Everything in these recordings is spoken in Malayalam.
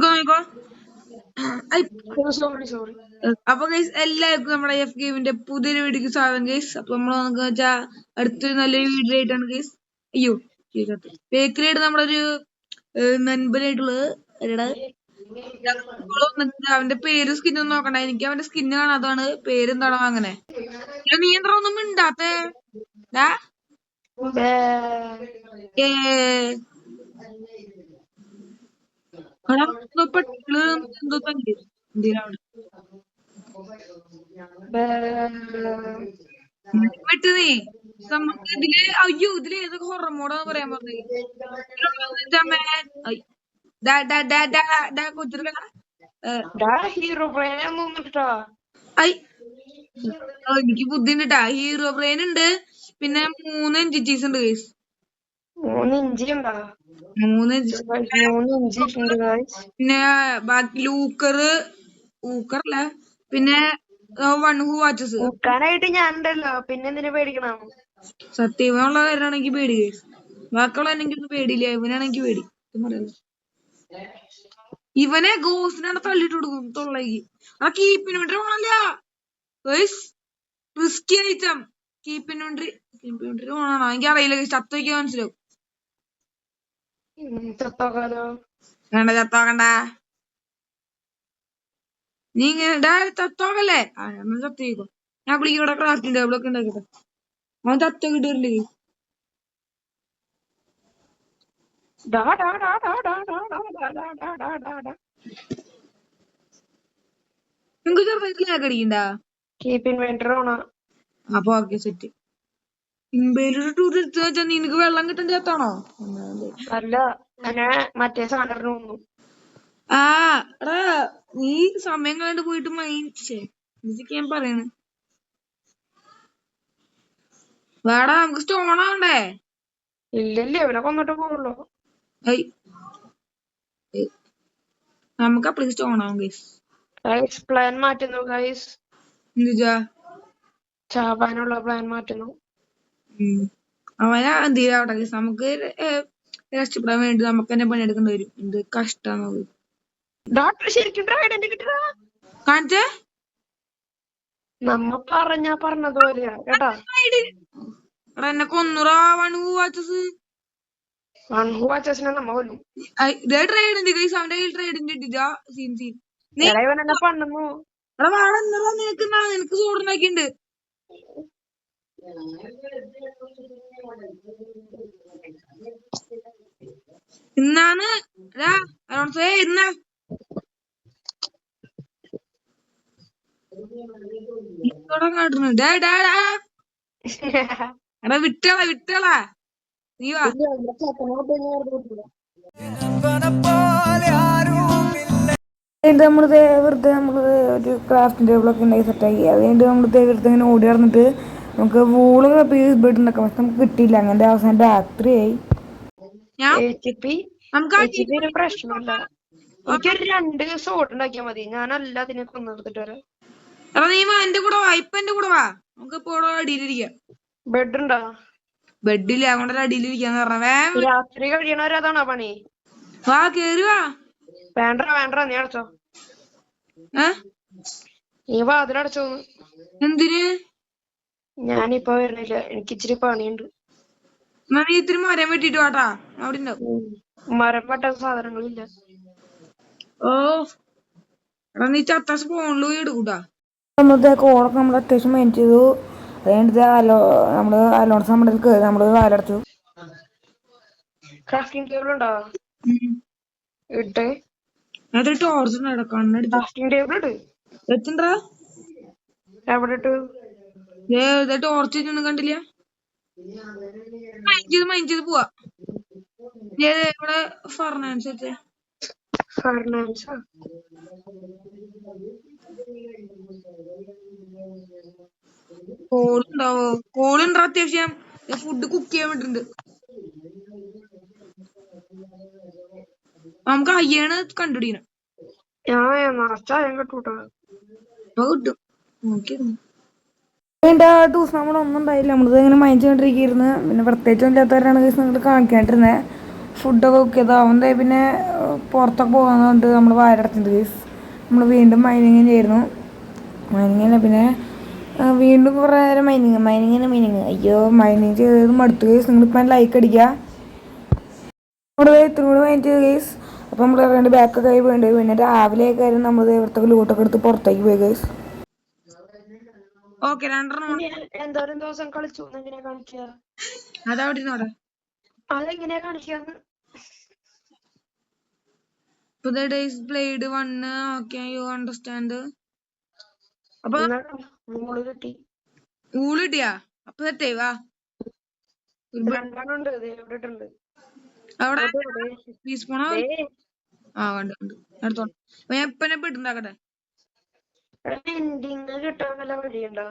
നോക്കോ. Sorry sorry. അപ്പൊ ഗൈസ് എല്ലാവർക്കും നമ്മുടെ എഫ് ഗെയിമിന്റെ പുതിയൊരു വീഡിയോക്ക് സ്വാഗതം ഗൈസ്. അപ്പൊ നമ്മൾ നോക്കുക വെച്ചാൽ അടുത്തൊരു നല്ലൊരു വീഡിയോ ആയിട്ടാണ് ഗൈസ്. അയ്യോ ബേക്കറിയായിട്ട് നമ്മളൊരു നൻപനായിട്ടുള്ളത് അവന്റെ പേര് സ്കിന്നൊന്നും നോക്കണ്ട. എനിക്ക് അവന്റെ സ്കിന്ന് കാണാതാണ് പേരെന്താണോ അങ്ങനെ. നീ എന്താ ഒന്നും മിണ്ടാത്തെ? എന്തോ തന്നെ എന്തിനാണ് വിട്ട് നീ നമുക്ക് ഇതില് അയ്യോ ഇതില് ഏതൊക്കെ ഹൊറർ മോഡാന്ന് പറയാൻ പറഞ്ഞേ. എനിക്ക് ബുദ്ധി ഉണ്ട്. ഹീറോ ബ്രെയിൻ ഉണ്ട്, പിന്നെ 3 എൻറ്റിറ്റീസ് ഉണ്ട് ഗൈസ്. 3 ഇഞ്ചി ഉണ്ടോ? 3 പിന്നെ ബാക്കി ഊക്കറല്ല, പിന്നെ വൺ ഹു വാച്ചസ്. ഊക്കാനായിട്ട് ഞാനുണ്ടല്ലോ, പിന്നെ എന്തിനു പേടിക്കണം? സത്യമുള്ള കാര്യമാണെങ്കിൽ പേടി ഗൈസ്. ബാക്കിയുള്ള എനിക്ക് പേടിയില്ല, ഇവനാണെങ്കിൽ പേടി. ഇവനെ ഗോസിനാണ് തള്ളിട്ട് കൊടുക്കും തൊള്ളേക്ക്. ആ കീപ്പിന് വേണ്ടി ഓണല്ല റിസ്കി ഐറ്റം. കീപ്പിന് വേണ്ടി ഓണാണോ എനിക്ക് അറിയില്ല. ചത്ത് വയ്ക്കാൻ മനസ്സിലാവും. വേണ്ട ചത്തോക്കണ്ട. നീ ഇങ്ങനെ ചത്തോക്കല്ലേ? ചത്ത് വയ്ക്കോ. ഞാൻ വിളിക്കും ഇവിടെ ക്രാഫ്റ്റിംഗ് ടേബിൾ ഒക്കെ ഉണ്ടാക്കട്ടെ. അവൻ ചത്ത കിട്ടില്ലേ? നിങ്ങക്ക് ചെറുതായിട്ട് ലാഗ് അടിക്കണ്ട. അപ്പൊ ഓക്കെ സെറ്റ്. ഇമ്പേലൊരു ടൂർ എടുത്തു വെച്ചാ നിനക്ക് വെള്ളം കിട്ടേണ്ട ചേത്താണോ? അല്ല, മറ്റേ സാധനം. ആ എടാ നീ സമയം കണ്ട് പോയിട്ട് മൈൻഡ് ഞാൻ പറയണ്. വേടാ നമുക്ക് സ്റ്റോൺ ആവണ്ടേ? ഇല്ലല്ലേ, അവനെ കൊന്നിട്ട് പോകുള്ളൂ. നമുക്ക് അപ്പഴേക്ക് സ്റ്റോൺ ആവും ഗൈസ്. പ്ലാൻ മാറ്റുന്നു ഗൈസ്. എന്താ ചാവാനുള്ള പ്ലാൻ മാറ്റുന്നു. അവനെ എന്തിനാവട്ടെ ഗൈസ്. നമുക്ക് രക്ഷപ്പെടാൻ വേണ്ടി നമുക്ക് തന്നെ പണിയെടുക്കേണ്ടി വരും. എന്ത് കഷ്ടാണ്. കാണിച്ചേ നമ്മ പറഞ്ഞതുപോലെയാ കേട്ടാ. എന്നെ കൊന്നുറാ വൺ ഹു വാച്ചസ്. നമ്മ കൊല്ലും. ട്രേഡിന്റെ ഗൈസ്. അവന്റെ കയ്യിൽ ട്രേഡിന്റെ ഇട്ടില്ല. നിനക്ക് സോഡുണ്ടാക്കിണ്ട്. ഇന്നാണ് ഇന്ന എടാ വിട്ടളാ നീ വാ. നമ്മള് വെറുതെ ഒരു ക്രാഫ്റ്റിംഗ് ടേബിളൊക്കെ ഉണ്ടാക്കി സെറ്റാക്കി. അത് കഴിഞ്ഞിട്ട് നമ്മൾ വെറുതെ ഇങ്ങനെ ഓടി നടന്നിട്ട് നമുക്ക് വൂള് ബെഡ് ഉണ്ടാക്കാം. പക്ഷെ നമുക്ക് കിട്ടിയില്ല. അങ്ങനെ അവസാനം രാത്രിയായി. പ്രശ്നമില്ല, എനിക്കൊരു 2 സോട്ട് ഉണ്ടാക്കിയാ മതി. ഞാനല്ല അതിനെ കൊന്നെടുത്തിട്ട് വരാം. എടാ നീ വാ, എന്റെ കൂടെ വാ. ഇപ്പൊ എന്റെ കൂടെ വാ. നമുക്ക് ഇപ്പൊ അടിയിലിരിക്കാം. ബെഡ് ഉണ്ടോ? ബെഡില്ല, അങ്ങോട്ട് അടിയിലിരിക്കാന്ന് പറഞ്ഞ. രാത്രി കഴിയണവരെ അതാണോ പണി? വാ കേറി വാ. വേണ്ട നീ അടച്ചോ. നീ വാതിലടച്ചോ. എന്തിന്? ഞാനിപ്പോ വരുന്നില്ല, എനിക്ക് ഇച്ചിരി പണിയുണ്ട്. നീ ഇത്തിരി മരം വെട്ടിട്ട് വാട്ടാ. അവിടെ ഉണ്ടാവും. മരം വെട്ടാൻ സാധനങ്ങളില്ല. എടാ നീ ചത്ത സ്പോണിൽ പോയി എടുക്കൂട്ടാ. കോളൊക്കെ നമ്മൾ അത്യാവശ്യം മെയിൻ ചെയ്തു. അത് കഴിഞ്ഞിട്ട് നമ്മള് അലോൺസ് നമ്മള് വാലടച്ചു. ക്രാഫ്റ്റിംഗ് ടേബിൾ ഉണ്ടോ? ഇട്ടേ. അത് ടോർച്ച് കണ്ണെടുത്ത് ക്രാഫ്റ്റിംഗ് ടേബിൾ ഇട്. എത്തണ്ടാ എവിടെ ഇട്ടു? ടോർച്ച് ഇട്ടൊന്നും കണ്ടില്ല. മൈൻഡ് ചെയ്ത് പോവാ. ഇവിടെ ഫർണാൻസ് വെച്ചേ. കോളുണ്ടാവോ? കോളുണ്ടോ? അത്യാവശ്യം ഫുഡ് കുക്ക് ചെയ്യാൻ വേണ്ടിട്ടുണ്ട്. നമുക്ക് അയ്യാണ് കണ്ടുപിടിക്കണം. കിട്ടും. നമ്മളൊന്നും ഉണ്ടായില്ല. നമ്മളിത് ഇങ്ങനെ മൈൻഡ് ചെയ്തോണ്ടിരിക്കുന്നു. പിന്നെ പ്രത്യേകിച്ച് ഇല്ലാത്തവരാണ് നിങ്ങൾ കാണിക്കാണ്ടിരുന്നത്. ഫുഡൊക്കെ കുക്ക് ചെയ്തോ അവൻ്റെ. പിന്നെ പുറത്തൊക്കെ പോകുന്നതുകൊണ്ട് നമ്മൾ വാരടച്ചിട്ടുണ്ട് ഗൈസ്. നമ്മൾ വീണ്ടും മൈനിങ് ചെയ്യുന്നു. മൈനിങ് പിന്നെ വീണ്ടും കുറേ നേരം മൈനിങ് അയ്യോ മൈനിങ് ചെയ്തത് മടുത്തു ഗൈസ്. നിങ്ങളിപ്പോൾ ലൈക്ക് അടിക്കുക. നമ്മുടെ ഇത്രയും കൂടി മൈൻഡ് ചെയ്ത് ഗൈസ്. അപ്പോൾ നമ്മൾ രണ്ട് ബാക്കൊക്കെ ആയി വേണ്ടി. പിന്നെ രാവിലെ കാര്യം നമ്മൾ ഇവിടുത്തെ ലൂട്ടൊക്കെ എടുത്ത് പുറത്തേക്ക് പോയി ഗൈസ്. ഓക്കെ എന്തോരം ദിവസം കളിച്ചു എങ്ങനെയാ കാണിക്കുക? അതെങ്ങനെയാ കാണിക്കാന്ന്? The days played 1. Okay, you understand? അപ്പൊ ഊളിട്ടിയാ അപ്പൊ തെറ്റേ വാ അവിടെ കണ്ട് അടുത്തോ. ഞാൻ എപ്പനെ പെട്ടുണ്ടാക്കട്ടെ. കിട്ടാൻ വല്ല വഴിയുണ്ടോ?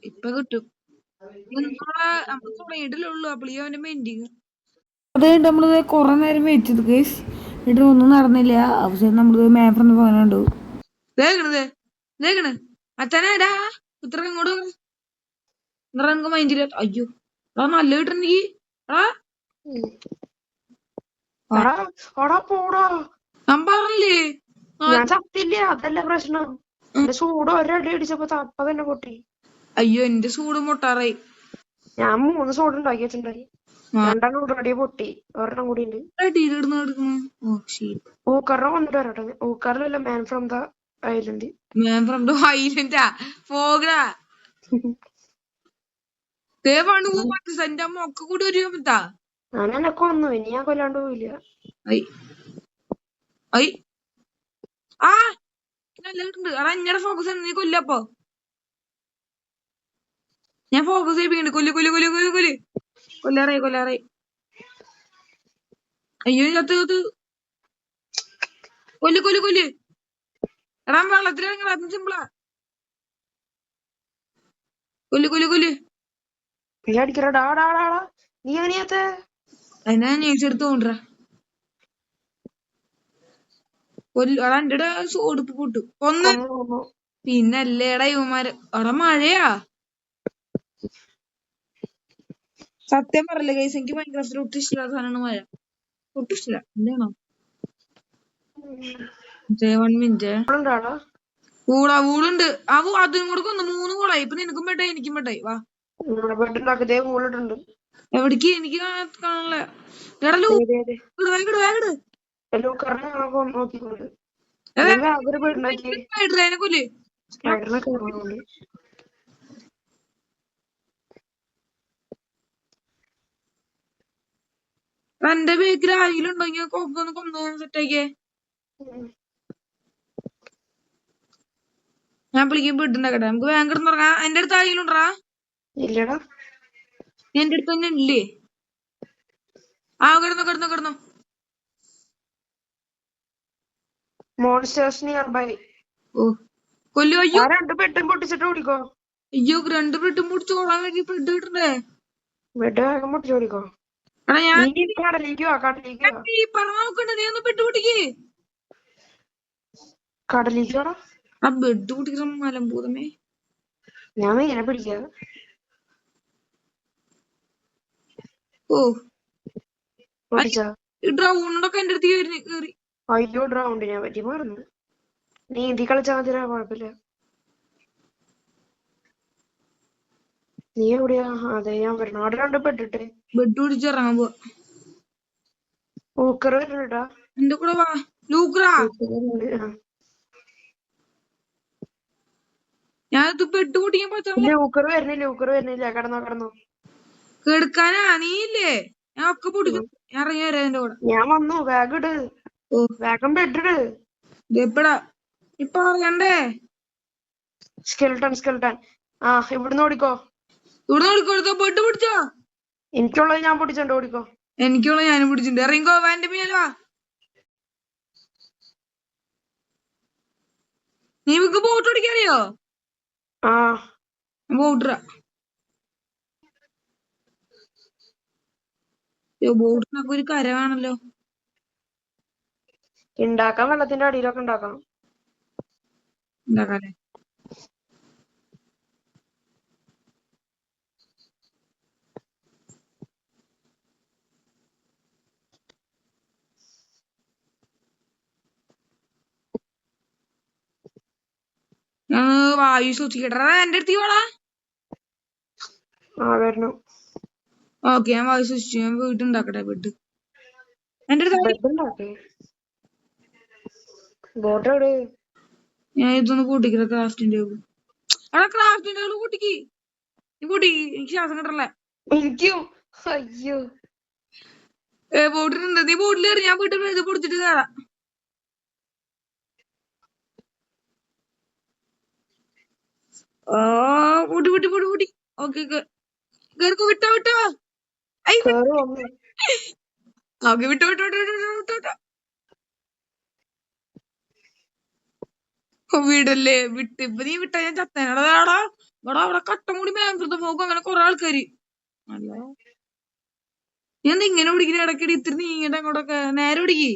ഇപ്പൊ കിട്ടും. ഇടലുള്ളൂ അപ്പളീ അവന്റെ മെൻഡിങ്. അത് നമ്മള് കൊറേ നേരം വെയിറ്റ് ചെയ്തു ഗൈസ്. എന്നിട്ട് ഒന്നും നടന്നില്ല. അവസാനം നമ്മള് മാപ്പിന്ന് പോകാനുണ്ട്. അച്ഛനാടാ ഇത്ര ഇങ്ങോട്ട് എനിക്ക് മൈൻഡില്ല. അയ്യോ നല്ല കിട്ടണെങ്കി ഞാൻ പറഞ്ഞില്ലേ ഞാൻ ചത്തില്ല. അതല്ല പ്രശ്നം. സൂട് ഒരടി അടിച്ചപ്പോ തപ്പ തന്നെ പൊട്ടി. അയ്യോ എന്റെ സൂട് പൊട്ടാറായി. ഞാൻ 3 സൂട് ഉണ്ടാക്കി വെച്ചിട്ടുണ്ടായി. 2 ഓൾറെഡി പൊട്ടി. ഒരെണ്ണം കൂടി ഉണ്ട്. ഊക്കറിനെ വന്നിട്ട് വരട്ടെ. ഊക്കറിലല്ല man from the island. Man from the ഐലൻഡാ പോകടാ. എന്റെ മൊക്ക കൂടി ഒരു ഞാനെനക്ക് വന്നു. ഇനി ഞാൻ കൊല്ലാണ്ട് പോവില്ല. എന്നെ ഫോക്കസ് നീ കൊല്ലപ്പോ. ഞാൻ ഫോക്കസ് ചെയ്യിപ്പിക്കണ്ട്. കൊല്ലാറായി. അയ്യോ ചത്ത് കൊല്ല്. എടാ വെള്ളത്തിലിറങ്ങടാ. സിമ്പിളാ. കൊല്ല്. നീ എങ്ങനെയാത്ത അതിനാ നേഴ്സെടുത്ത് കൊണ്ടുവരാ. എന്റെ സോടുപ്പ് പൊട്ടു ഒന്ന്. പിന്നല്ലേടാ ഇവന്മാര്. അവിടെ മഴയാ. സത്യം പറയല്ലേ ഗൈസ്, എനിക്ക് മൈൻക്രാഫ്റ്റിൽ ഒട്ടും ഇഷ്ടമില്ലാത്ത സാധനമാണ് മഴ. ഒട്ടും ഇഷ്ടമില്ല. എന്താണോ 1 മിനിറ്റ് വൂളുണ്ട്. അതും കൂടെ കൊന്നു. 3 കൂടായി. ഇപ്പൊ നിനക്കും പെട്ടായി എനിക്കും പെട്ടായി. വാ എവിടേക്ക് എനിക്ക് കാണാനില്ല. കൊല്ല്. എന്റെ ബേക്കിൽ ആരെങ്കിലും ഉണ്ടോ? കൊക്കൊന്ന് കൊന്നു സെറ്റാക്കിയേ. ഞാൻ വിളിക്കും വീട്ടുണ്ടാക്കട്ടെ. നമുക്ക് ബാങ്ക് കിടന്ന് തുടങ്ങാം. എന്റെ അടുത്ത് ആരെങ്കിലും ഉണ്ടോ? ഇല്ലടാ. എന്റെ അടുത്ത് തന്നെ ഇല്ലേ? കിടന്നു. Monsters nearby. കൊല്ലു. അയ്യോ 2 ബെഡും പൊട്ടിച്ചിട്ട് ഓടിക്കോ. അയ്യോ 2 ബെഡും പൊട്ടിച്ചോളാൻ വേണ്ടി ബെഡ് കിട്ടണ്ടേ? ബെഡ് വേഗം പൊട്ടിച്ചോടിക്കോ. കടലിലേക്ക് നീ ഒന്ന് ബെഡ് പൊട്ടിക്കേ. കടലിലേക്ക് ആ ബെഡ് പൊട്ടിക്കുന്ന മലമ്പൂതമേ. ഞാൻ ഇങ്ങനെ പിടിക്കാം. ഡ്രൗണ്ടൊക്കെ എന്റെ അടുത്ത് കേറി. അയ്യോ ഡ്രൗണ്ടിനെ പറ്റി മറന്നു. നീന്തി കളിച്ചാൽ മതി. കുഴപ്പമില്ല. നീ എവിടെയാ? അതെ ഞാൻ വരണം. അവിടെ 2 ബെഡ് പിടിച്ചിറങ്ങാൻ പോവാ. ഊക്കർ വരുന്നുണ്ടാ എന്റെ കൂടെ വാ. ലൂക്കറാ ഞാനത് ബെഡ് പൊട്ടിക്കാൻ പറ്റില്ല. ഊക്കർ വരുന്നില്ല. കിടന്നോ. കെടുക്കാനാ നീയില്ലേ? ഞാൻ ഒക്കെ പൊടിച്ചു. ഞാൻ ഇറങ്ങി വരാം എന്റെ കൂടെ. ഞാൻ വന്നു. ബാഗ് ഇട്. വേഗം ബെഡ് ഇട്. എപ്പടാ ഇപ്പൊ അറിയണ്ടേ? സ്കെൽട്ടൺ. ഇവിടുന്ന് ഓടിക്കോ. ബെഡ് പിടിച്ചോ. എനിക്കുള്ളത് ഞാൻ പൊടിച്ചിട്ടുണ്ട്. ഓടിക്കോ. എനിക്കുള്ളത് ഞാനും പിടിച്ചിട്ടുണ്ട്. ഇറങ്ങിക്കോ. എന്റെ പിന്നാലെ വാ. നീ ബോട്ട് ഓടിക്കാറിയോ? ബോട്ടറാ. ബോട്ടിനൊക്കെ ഒരു കര വേണല്ലോ. ഉണ്ടാക്കാം. വെള്ളത്തിന്റെ അടിയിലൊക്കെ ഉണ്ടാക്കാം. ഉണ്ടാക്കാല്ലേ? ഞാൻ വായു ശ്വസിക്കട്ടെ. എന്റെ അടുത്ത് വാടാ. വരണം. ഓക്കെ, ഞാൻ വായു ശ്വസിച്ചു. ഞാൻ വീട്ടുണ്ടാക്കട്ടെ ബെഡ്. എന്റെ അടുത്ത് ബെഡ് ഉണ്ടാക്കേ. ബോട്ട് എവിടെ? ഞാൻ ഇതൊന്ന് കൂട്ടിക്കട്ടെ. Crafting table. എടാ ക്രാഫ്റ്റിംഗ് ടേബിൾ കൂട്ടിക്ക്. നീ കൂട്ടിക്ക്. എനിക്ക് ശ്വാസം കിട്ടല്ലേ. എനിക്കും. അയ്യോ. ബോട്ടിലുണ്ട്. നീ ബോട്ടിൽ കയറി. ഞാൻ വീട്ടിൽ ഇത് പൊടിച്ചിട്ട് കയറാം. പൂട്ടി പൂട്ടി പൂട്ടി പൂട്ടി. ഓക്കെ, കേറിക്കോ. വിട്ടോ വിട്ടോ. കേറി വന്നു. ഓക്കെ, വിട്ടോ വിട്ടോ വിട്ടോ വിട്ടോ വിട്ടോ വിട്ടോ. വീടല്ലേ വിട്ട്. ഇപ്പൊ നീ വിട്ടാ ഞാൻ ചത്തേനടാ. ഇവിടെ അവിടെ കട്ടം കൂടി മേങ്കൃതം പോകും. അങ്ങനെ കൊറേ ആൾക്കാര്. അല്ല, നീ എന്താ ഇങ്ങനെ പിടിക്കുന്ന? ഇടയ്ക്കിടെ ഇത്തിരി നീങ്ങിട്ട് അങ്ങോട്ടൊക്കെ നേരെ പിടിക്ക്.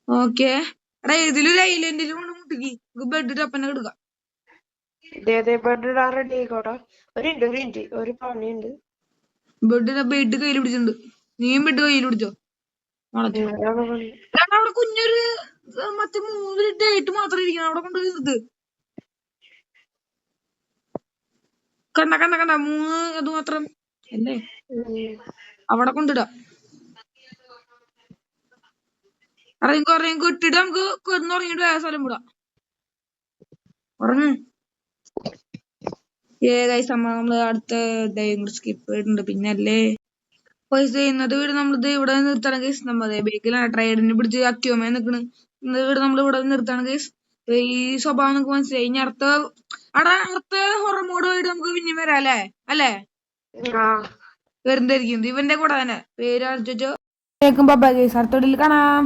ഓക്കെ. എടാ ഇതിലൊരു ഐലൻഡിൽ കൊണ്ട് മുട്ടിക്ക്. ബെഡ് ടപ്പന്നെ കിടക്കാം. ബെഡ് ഇടാൻ റെഡി ആയിക്കോട്ടെ. ഒരു മിനിറ്റ് ഒരു പണിയുണ്ട്. ബെഡ് കയ്യിൽ പിടിച്ചിട്ടുണ്ട്. നീയും ബെഡ് കയ്യിൽ പിടിച്ചോ. അവിടെ കുഞ്ഞൊരു മറ്റേ 3 ഡേറ്റ് മാത്രം ഇരിക്കണം. അവിടെ കൊണ്ടുപോയി നിർത്ത്. കണ്ട 3 അത് മാത്രം അല്ലേ? അവിടെ കൊണ്ടിടാം. ഇറങ്ങി ഇട്ടിട്ട് നമുക്ക് കിടന്നുറങ്ങിട്ട് വേറെ സ്ഥലം വിടാം. ഉറങ്ങ്. നമ്മള് അടുത്ത സ്കിപ്പ് ചെയ്തിട്ടുണ്ട്. പിന്നല്ലേ പൈസ ഇന്നത്തെ വീട് നമ്മളിത് ഇവിടെ നിർത്തണം കേസ്. നമ്മളെ ബേക്കിലാണ് ട്രൈഡിനെ പിടിച്ച് അക്യോമേ നിക്കണ്. ഇന്നത്തെ വീട് നമ്മൾ ഇവിടെ നിർത്താണ് കേസ്. ഈ സ്വഭാവം നമുക്ക് മനസ്സിലായി. ഇനി അടുത്ത ഹൊറർ മോഡ് ആയിട്ട് നമുക്ക് പിന്നെ വരാം അല്ലേ? വരുന്നതായിരിക്കും. ഇവന്റെ കൂടെ തന്നെ പേര് അടുത്തോ. അടുത്ത വീഡിയോയിൽ കാണാം.